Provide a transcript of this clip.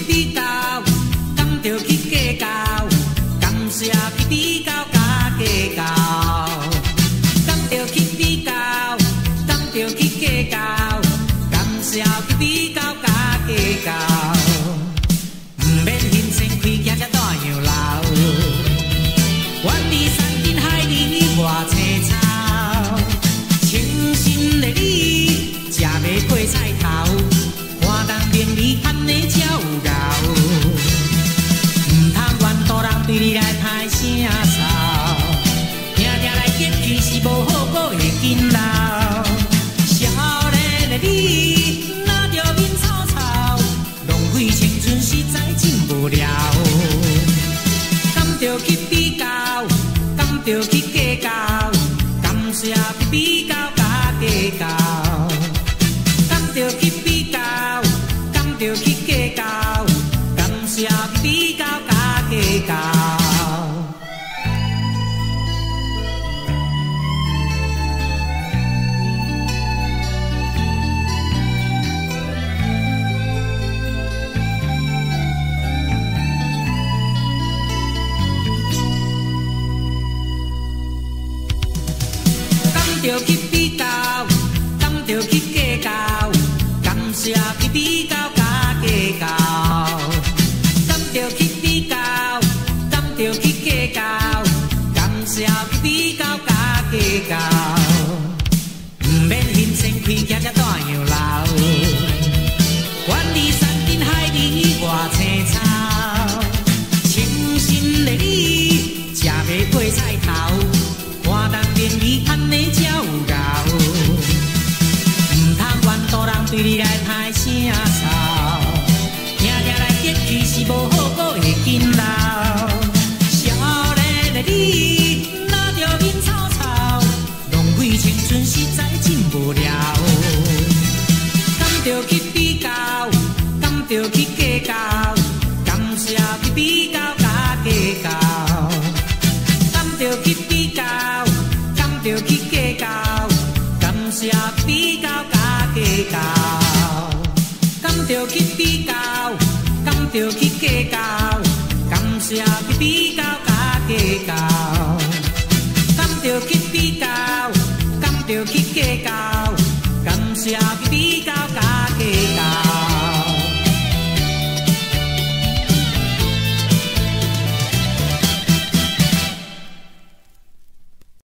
比较，敢着去计较，甘蔗去比较甲计较，敢着去比较，敢着去计较，甘蔗去比较甲计较，毋免嫌先开行只大洋楼，远离山珍海味外青草，清新的你食袂过菜头。 名利安尼才有够，唔通怨大人对你来歹声嗽，听听来结局是无好过会紧留。少年的你哪着面草草，浪费青春实在真无聊。敢着去比较，敢着去计较，甘蔗去比较甲计较，敢着去比较。 着去计较，甘蔗去比较甲计较。甘着去比较，甘着去计较，甘蔗去比较。 计较，敢着去比较，敢着去计较，甘蔗去比较甲计较，毋免嫌先开行只大洋楼，远离山珍海味外青草，清新的你食袂过菜头，看重名利安尼才有够，毋通怨大人对你来歹声嗽。 其实无好过会紧留，少年的你哪着面草草，浪费青春实在真无聊。敢着去比较，敢着去计较，甘蔗去比较甲计较，敢着去比较，敢着去计较，甘蔗去比较甲计较，敢着去比较。 敢着去计较，甘蔗去比较甲计较，敢着去比较，敢着去计较，甘蔗去比。